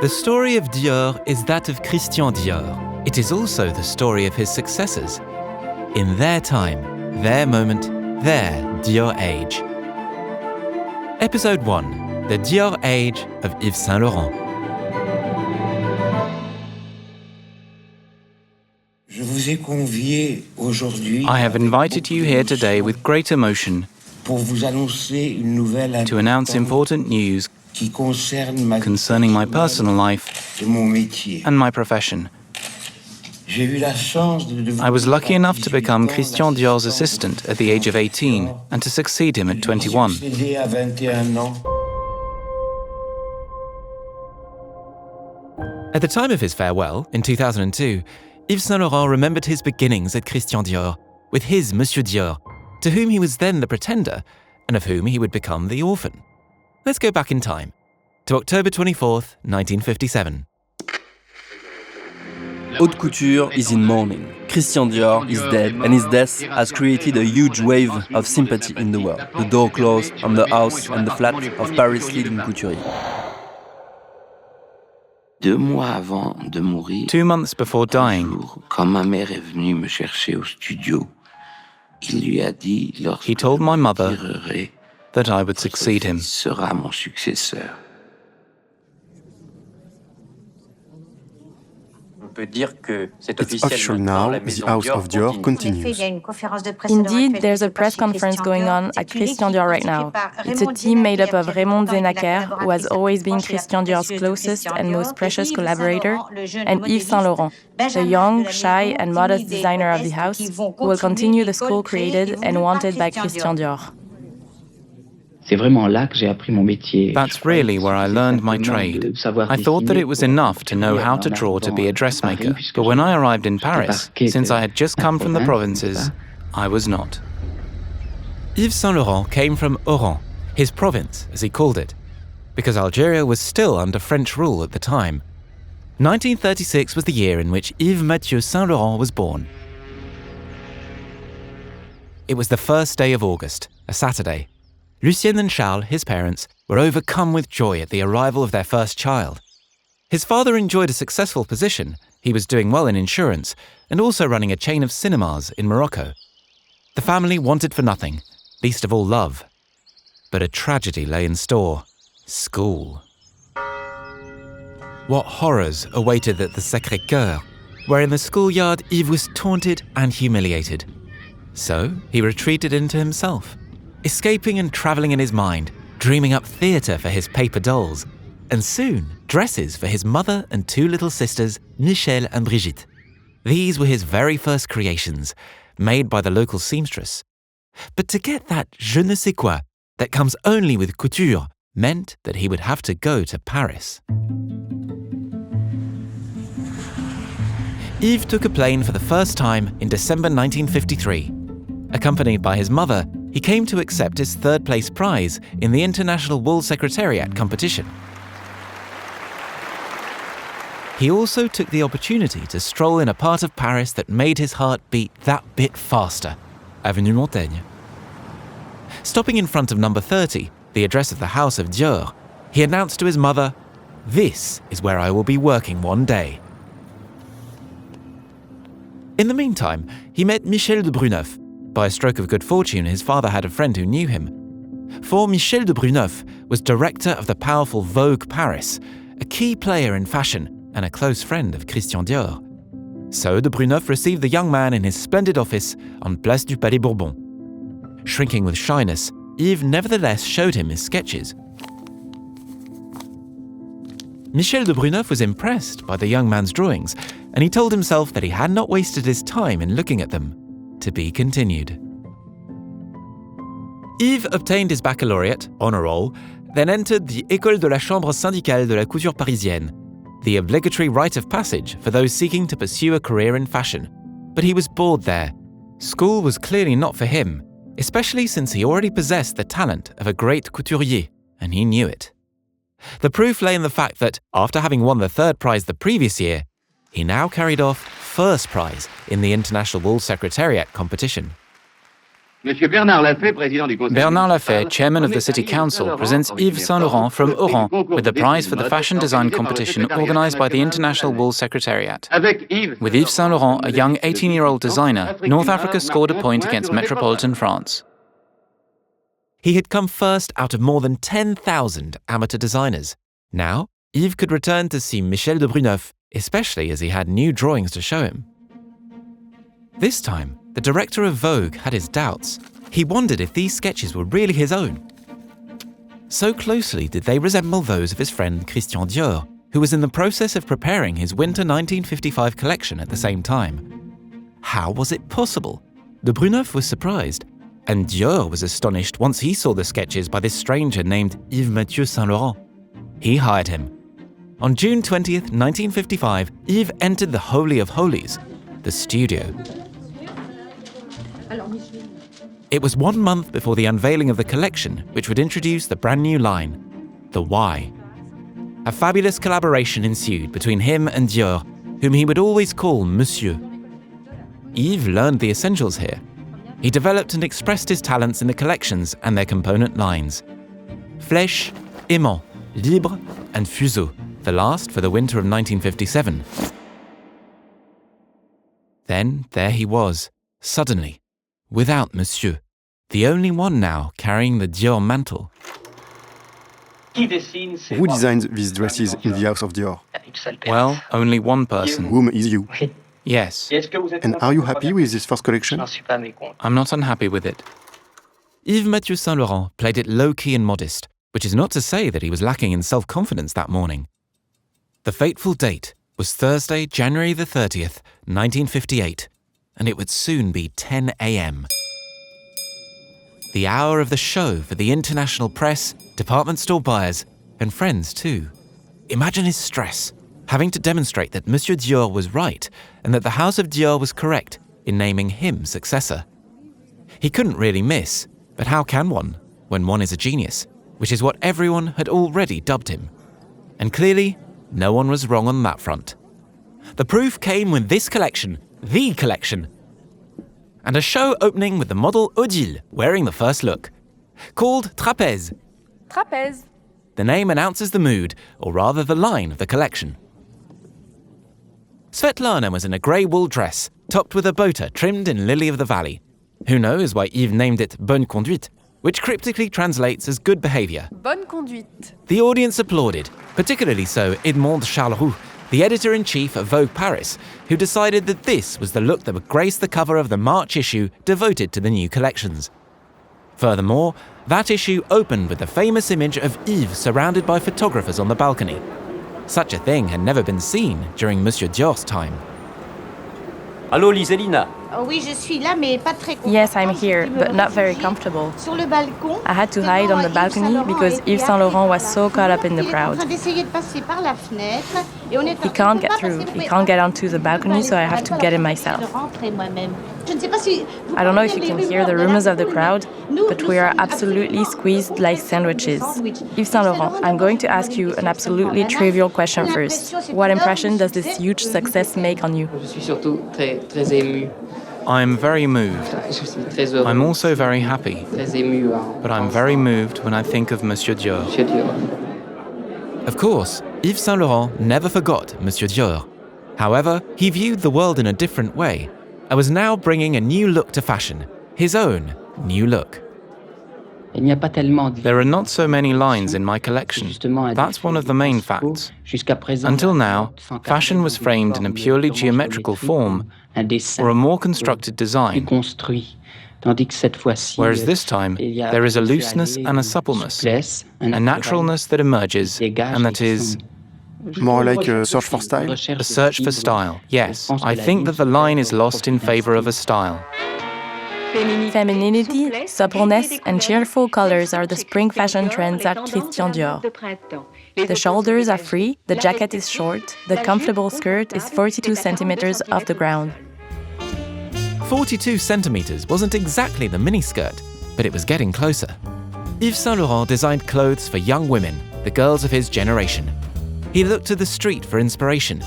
The story of Dior is that of Christian Dior. It is also the story of his successors. In their time, their moment, their Dior age. Episode 1. The Dior Age of Yves Saint Laurent. I have invited you here today with great emotion to announce important news concerning my personal life and my profession. I was lucky enough to become Christian Dior's assistant at the age of 18 and to succeed him at 21. At the time of his farewell, in 2002, Yves Saint Laurent remembered his beginnings at Christian Dior with his Monsieur Dior, to whom he was then the pretender and of whom he would become the orphan. Let's go back in time, to October 24th, 1957. Haute couture is in mourning. Christian Dior is dead, and his death has created a huge wave of sympathy in the world. The door closed on the house and the flat of Paris' leading couturier. 2 mois avant de mourir, 2 months before dying, quand ma mère est venue me chercher au studio, il lui a dit he told my mother lorsque that I would succeed him. sera mon successeur. It's official now, the House of Dior continues. Indeed, there's a press conference going on at Christian Dior right now. It's a team made up of Raymond Zenacker, who has always been Christian Dior's closest and most precious collaborator, and Yves Saint Laurent, the young, shy, and modest designer of the house, who will continue the school created and wanted by Christian Dior. That's really where I learned my trade. I thought that it was enough to know how to draw to be a dressmaker, but when I arrived in Paris, since I had just come from the provinces, I was not. Yves Saint Laurent came from Oran, his province, as he called it, because Algeria was still under French rule at the time. 1936 was the year in which Yves Mathieu Saint Laurent was born. It was the first day of August, a Saturday. Lucienne and Charles, his parents, were overcome with joy at the arrival of their first child. His father enjoyed a successful position. He was doing well in insurance and also running a chain of cinemas in Morocco. The family wanted for nothing, least of all love. But a tragedy lay in store: school. What horrors awaited at the Sacré-Cœur, where in the schoolyard Yves was taunted and humiliated. So he retreated into himself, escaping and travelling in his mind, dreaming up theatre for his paper dolls, and soon dresses for his mother and 2 little sisters, Michelle and Brigitte. These were his very first creations, made by the local seamstress. But to get that je ne sais quoi that comes only with couture meant that he would have to go to Paris. Yves took a plane for the first time in December 1953. Accompanied by his mother, he came to accept his 3rd place prize in the International Wool Secretariat competition. He also took the opportunity to stroll in a part of Paris that made his heart beat that bit faster, Avenue Montaigne. Stopping in front of number 30, the address of the House of Dior, he announced to his mother, "This is where I will be working one day." In the meantime, he met Michel de Bruneuf. By a stroke of good fortune, his father had a friend who knew him. For Michel de Bruneuf was director of the powerful Vogue Paris, a key player in fashion and a close friend of Christian Dior. So de Bruneuf received the young man in his splendid office on Place du Palais Bourbon. Shrinking with shyness, Yves nevertheless showed him his sketches. Michel de Bruneuf was impressed by the young man's drawings, and he told himself that he had not wasted his time in looking at them. To be continued. Yves obtained his baccalaureate, honor roll, then entered the École de la Chambre syndicale de la couture parisienne, the obligatory rite of passage for those seeking to pursue a career in fashion. But he was bored there. School was clearly not for him, especially since he already possessed the talent of a great couturier, and he knew it. The proof lay in the fact that, after having won the 3rd prize the previous year, he now carried off 1st prize in the International Wool Secretariat competition. Bernard Lafay, chairman of the city council, presents Yves Saint Laurent from Oran with the prize for the fashion design competition organized by the International Wool Secretariat. With Yves Saint Laurent, a young 18-year-old designer, North Africa scored a point against metropolitan France. He had come first out of more than 10,000 amateur designers. Now, Yves could return to see Michel de Bruneuf, especially as he had new drawings to show him. This time, the director of Vogue had his doubts. He wondered if these sketches were really his own. So closely did they resemble those of his friend Christian Dior, who was in the process of preparing his winter 1955 collection at the same time. How was it possible? De Bruneuf was surprised, and Dior was astonished once he saw the sketches by this stranger named Yves Saint Laurent. He hired him. On June 20th, 1955, Yves entered the Holy of Holies, the studio. It was 1 month before the unveiling of the collection, which would introduce the brand new line, the Y. A fabulous collaboration ensued between him and Dior, whom he would always call Monsieur. Yves learned the essentials here. He developed and expressed his talents in the collections and their component lines. Flèche, aimant, libre, and fuseau, the last for the winter of 1957. Then there he was, suddenly, without Monsieur, the only one now carrying the Dior mantle. Who designs these dresses in the house of Dior? Well, only one person. Whom is you? Yes. And are you happy with this first collection? I'm not unhappy with it. Yves Saint Laurent played it low-key and modest, which is not to say that he was lacking in self-confidence that morning. The fateful date was Thursday, January the 30th, 1958, and it would soon be 10 a.m. The hour of the show for the international press, department store buyers, and friends too. Imagine his stress, having to demonstrate that Monsieur Dior was right and that the House of Dior was correct in naming him successor. He couldn't really miss, but how can one when one is a genius, which is what everyone had already dubbed him. And clearly, no one was wrong on that front. The proof came with this collection, the collection, and a show opening with the model Odile wearing the first look. Called Trapèze. Trapèze. The name announces the mood, or rather the line of the collection. Svetlana was in a grey wool dress, topped with a boater trimmed in lily of the valley. Who knows why Yves named it Bonne Conduite, which cryptically translates as good behaviour. Bonne conduite. The audience applauded, particularly so Edmond Charleroux, the editor-in-chief of Vogue Paris, who decided that this was the look that would grace the cover of the March issue devoted to the new collections. Furthermore, that issue opened with the famous image of Yves surrounded by photographers on the balcony. Such a thing had never been seen during Monsieur Dior's time. Allô, Liselina? Yes, I'm here, but not very comfortable. I had to hide on the balcony because Yves Saint Laurent was so caught up in the crowd. He can't get through. He can't get onto the balcony, so I have to get in myself. I don't know if you can hear the rumors of the crowd, but we are absolutely squeezed like sandwiches. Yves Saint Laurent, I'm going to ask you an absolutely trivial question first. What impression does this huge success make on you? I'm very moved. I'm also very happy. But I'm very moved when I think of Monsieur Dior. Of course, Yves Saint Laurent never forgot Monsieur Dior. However, he viewed the world in a different way and was now bringing a new look to fashion, his own new look. There are not so many lines in my collection. That's one of the main facts. Until now, fashion was framed in a purely geometrical form or a more constructed design. Whereas this time, there is a looseness and a suppleness, a naturalness that emerges, and that is... More like a search for style? A search for style, yes. I think that the line is lost in favor of a style. Femininity, suppleness, and cheerful colors are the spring fashion trends at Christian Dior. The shoulders are free, the jacket is short, the comfortable skirt is 42 centimeters off the ground. 42 centimeters wasn't exactly the miniskirt, but it was getting closer. Yves Saint Laurent designed clothes for young women, the girls of his generation. He looked to the street for inspiration,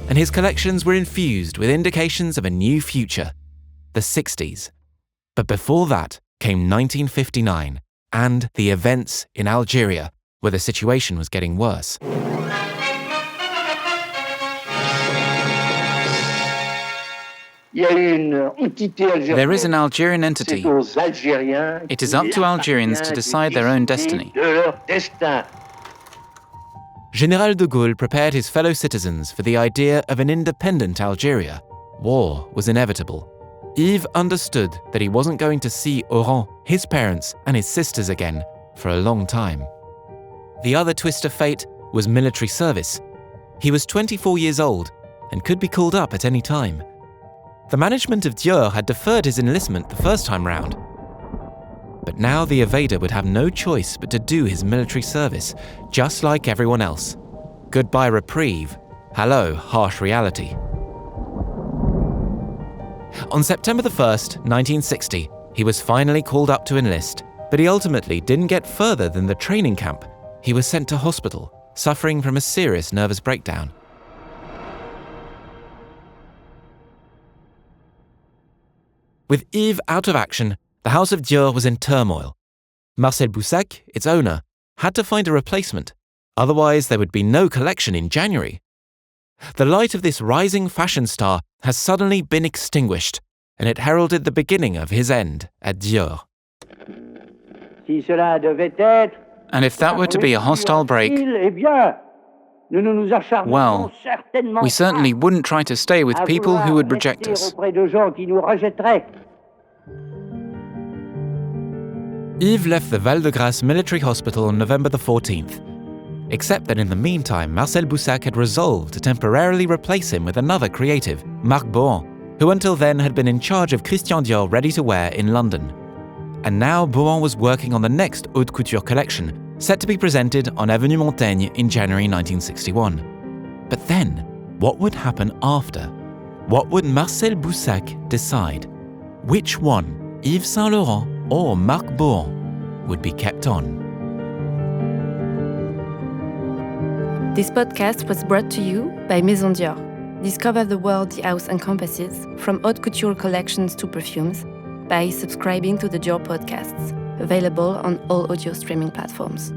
and his collections were infused with indications of a new future, the 60s. But before that came 1959 and the events in Algeria, where the situation was getting worse. There is an Algerian entity. It is up to Algerians to decide their own destiny. General de Gaulle prepared his fellow citizens for the idea of an independent Algeria. War was inevitable. Yves understood that he wasn't going to see Oran, his parents, and his sisters again for a long time. The other twist of fate was military service. He was 24 years old and could be called up at any time. The management of Dior had deferred his enlistment the first time round. But now the evader would have no choice but to do his military service, just like everyone else. Goodbye reprieve. Hello, harsh reality. On September 1st, 1960, he was finally called up to enlist, but he ultimately didn't get further than the training camp. He was sent to hospital, suffering from a serious nervous breakdown. With Yves out of action, the House of Dior was in turmoil. Marcel Boussac, its owner, had to find a replacement. Otherwise, there would be no collection in January. The light of this rising fashion star has suddenly been extinguished, and it heralded the beginning of his end at Dior. And if that were to be a hostile break, well, we certainly wouldn't try to stay with people who would reject us. Yves left the Val-de-Grâce military hospital on November the 14th, except that in the meantime, Marcel Boussac had resolved to temporarily replace him with another creative, Marc Bohan, who until then had been in charge of Christian Dior ready-to-wear in London. And now Bohan was working on the next haute couture collection, set to be presented on Avenue Montaigne in January 1961. But then, what would happen after? What would Marcel Boussac decide? Which one, Yves Saint Laurent or Marc Bohan, would be kept on? This podcast was brought to you by Maison Dior. Discover the world the house encompasses, from haute couture collections to perfumes, by subscribing to the Dior podcasts, available on all audio streaming platforms.